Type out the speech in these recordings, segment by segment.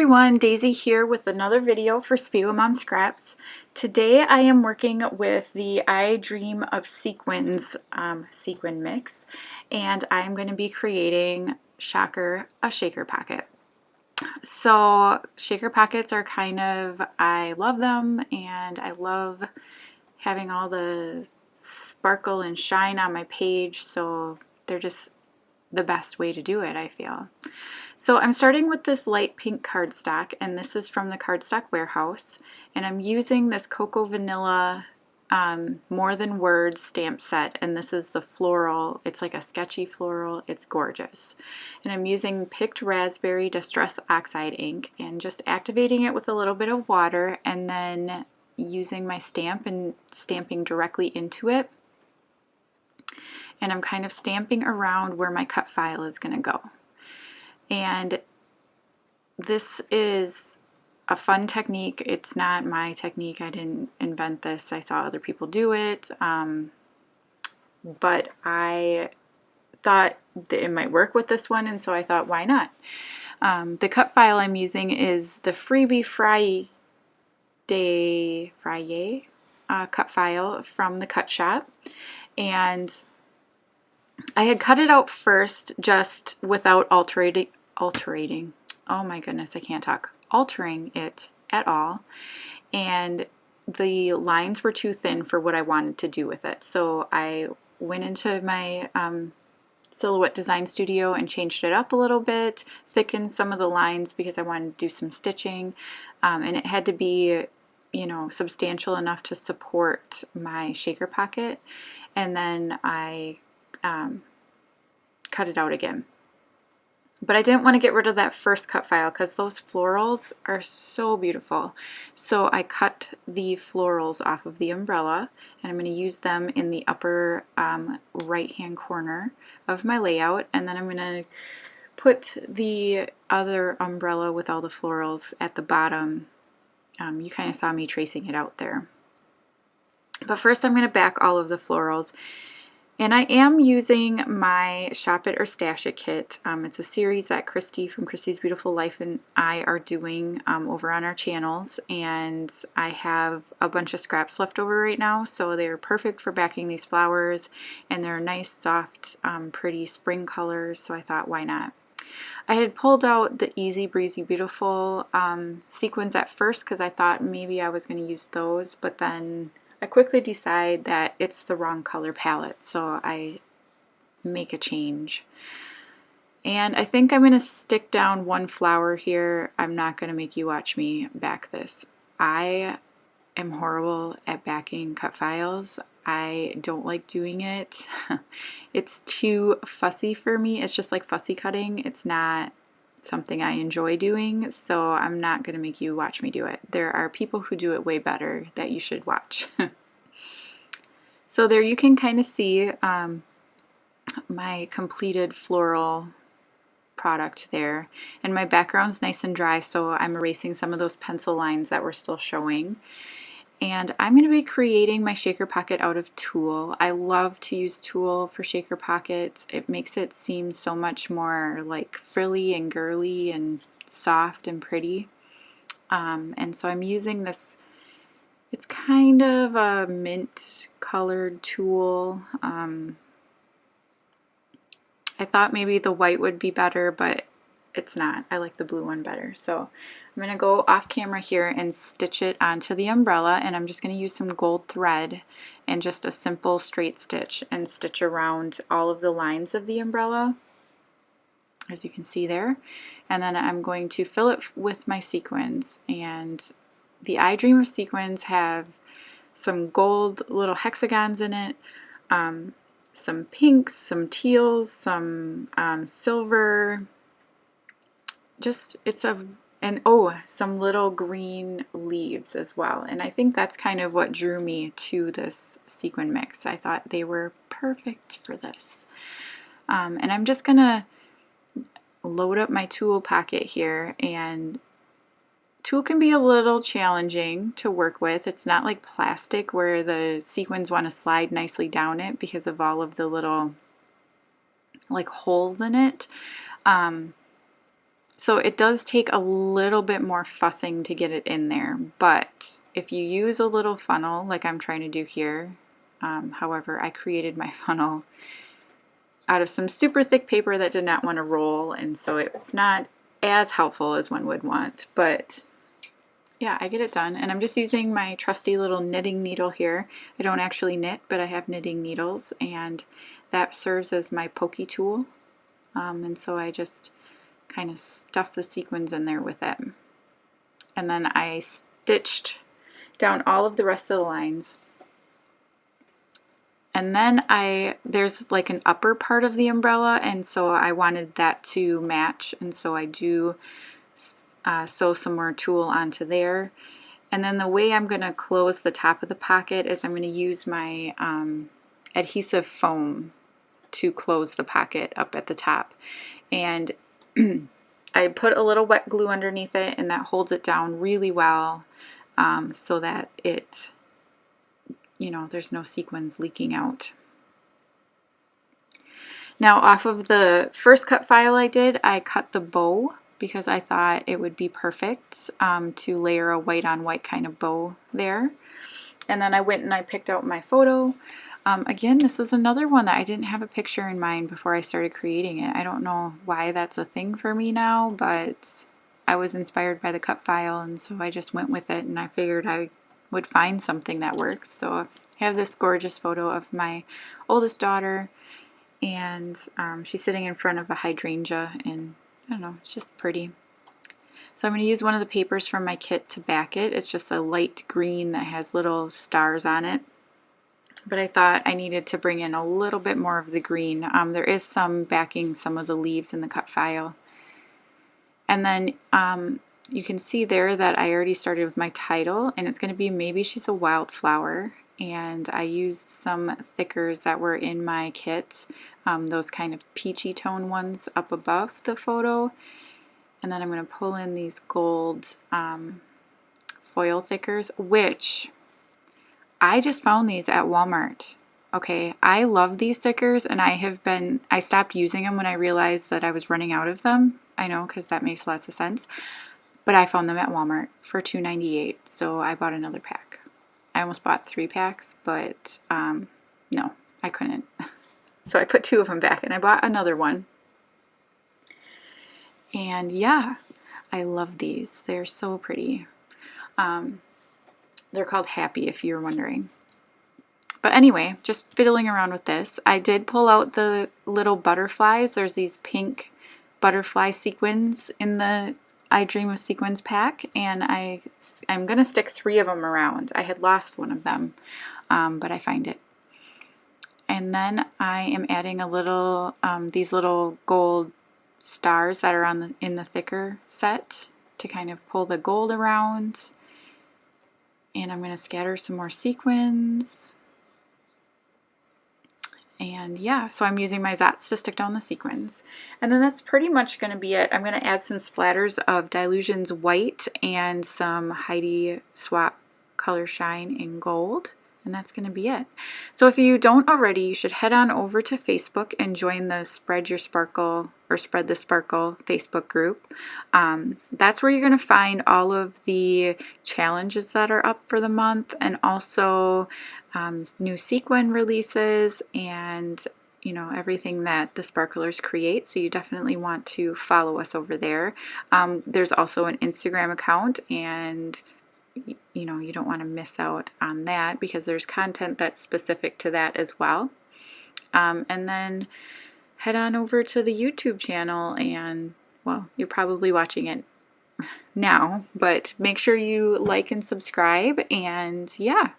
everyone, Daisy here with another video for SpiegelMom Scraps. Today I am working with the I Dream of Sequins sequin mix, and I'm going to be creating, shocker, a shaker pocket. So shaker pockets are I love them, and I love having all the sparkle and shine on my page, so they're just the best way to do it, I feel. So I'm starting with this light pink cardstock, and this is from the Cardstock Warehouse, and I'm using this Cocoa Vanilla More Than Words stamp set, and this is the floral. It's like a sketchy floral. It's gorgeous. And I'm using Picked Raspberry Distress Oxide ink and just activating it with a little bit of water, and then using my stamp and stamping directly into it. And I'm kind of stamping around where my cut file is going to go. And this is a fun technique. It's not my technique. I didn't invent this. I saw other people do it. But I thought that it might work with this one, and so I thought, why not? The cut file I'm using is the Freebie Friday cut file from the Cut Shop. And I had cut it out first just without altering, oh my goodness, I can't talk, altering it at all. And the lines were too thin for what I wanted to do with it. So I went into my Silhouette Design Studio and changed it up a little bit, thickened some of the lines because I wanted to do some stitching. And it had to be, you know, substantial enough to support my shaker pocket. And then I cut it out again. But I didn't want to get rid of that first cut file because those florals are so beautiful. So I cut the florals off of the umbrella, and I'm going to use them in the upper right hand corner of my layout, and then I'm going to put the other umbrella with all the florals at the bottom. You kind of saw me tracing it out there. But first I'm going to back all of the florals. And I am using my Shop It or Stash It kit. It's a series that Christy from Christy's Beautiful Life and I are doing over on our channels. And I have a bunch of scraps left over right now, so they're perfect for backing these flowers. And they're nice, soft, pretty spring colors, so I thought, why not? I had pulled out the Easy Breezy Beautiful sequins at first because I thought maybe I was going to use those, but then I quickly decide that it's the wrong color palette, so I make a change. And I think I'm going to stick down one flower here. I'm not going to make you watch me back this. I am horrible at backing cut files. I don't like doing it. It's too fussy for me. It's just like fussy cutting. It's not something I enjoy doing, so I'm not going to make you watch me do it. There are people who do it way better that you should watch. So there you can kind of see my completed floral product there, and my background's nice and dry, so I'm erasing some of those pencil lines that were still showing. And I'm going to be creating my shaker pocket out of tulle. I love to use tulle for shaker pockets. It makes it seem so much more like frilly and girly and soft and pretty. And so I'm using this, it's kind of a mint colored tulle. I thought maybe the white would be better, but it's not. I like the blue one better. So I'm going to go off camera here and stitch it onto the umbrella, and I'm just going to use some gold thread and just a simple straight stitch and stitch around all of the lines of the umbrella, as you can see there. And then I'm going to fill it with my sequins, and the I Dream of Sequins have some gold little hexagons in it, some pinks, some teals, some silver, just some little green leaves as well. And I think that's kind of what drew me to this sequin mix. I thought they were perfect for this. And I'm just gonna load up my tulle pocket here, and tulle can be a little challenging to work with. It's not like plastic where the sequins want to slide nicely down it because of all of the little like holes in it. So it does take a little bit more fussing to get it in there, but if you use a little funnel like I'm trying to do here, however, I created my funnel out of some super thick paper that did not want to roll, and so it's not as helpful as one would want, but yeah, I get it done. And I'm just using my trusty little knitting needle here. I don't actually knit, but I have knitting needles, and that serves as my pokey tool. And so I just kind of stuff the sequins in there with it. And then I stitched down all of the rest of the lines. And then there's like an upper part of the umbrella, and so I wanted that to match, and so I do sew some more tulle onto there. And then the way I'm going to close the top of the pocket is I'm going to use my adhesive foam to close the pocket up at the top. And I put a little wet glue underneath it, and that holds it down really well, so that it, you know, there's no sequins leaking out. Now off of the first cut file I cut the bow because I thought it would be perfect to layer a white on white kind of bow there. And then I went and I picked out my photo. Again, this was another one that I didn't have a picture in mind before I started creating it. I don't know why that's a thing for me now, but I was inspired by the cut file, and so I just went with it, and I figured I would find something that works. So I have this gorgeous photo of my oldest daughter, and she's sitting in front of a hydrangea, and I don't know, it's just pretty. So I'm going to use one of the papers from my kit to back it. It's just a light green that has little stars on it. But I thought I needed to bring in a little bit more of the green. There is some backing some of the leaves in the cut file. And then you can see there that I already started with my title, and it's going to be Maybe She's a Wildflower. And I used some thickers that were in my kit, those kind of peachy tone ones up above the photo. And then I'm going to pull in these gold foil thickers, which I just found these at Walmart. Okay, I love these stickers, and I stopped using them when I realized that I was running out of them. I know, because that makes lots of sense. But I found them at Walmart for $2.98, so I bought another pack. I almost bought 3 packs, but no, I couldn't. So I put 2 of them back, and I bought another one. And yeah, I love these. They're so pretty. They're called Happy, if you're wondering. But anyway, just fiddling around with this. I did pull out the little butterflies. There's these pink butterfly sequins in the I Dream of Sequins pack, and I'm going to stick 3 of them around. I had lost one of them, but I find it. And then I am adding a little, these little gold stars that are in the thicker set to kind of pull the gold around. And I'm going to scatter some more sequins. And yeah, so I'm using my Zots to stick down the sequins. And then that's pretty much going to be it. I'm going to add some splatters of Dylusions White and some Heidi Swap Color Shine in Gold. And that's going to be it. So if you don't already, you should head on over to Facebook and join the Spread Your Sparkle or Spread the Sparkle Facebook group. That's where you're going to find all of the challenges that are up for the month, and also new sequin releases, and you know, everything that the sparklers create. So you definitely want to follow us over there. There's also an Instagram account, and you know, you don't want to miss out on that because there's content that's specific to that as well. And then head on over to the YouTube channel, and well, you're probably watching it now, but make sure you like and subscribe. And yeah,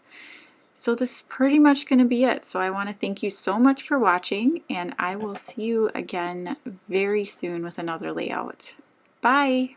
so this is pretty much going to be it. So I want to thank you so much for watching, and I will see you again very soon with another layout. Bye!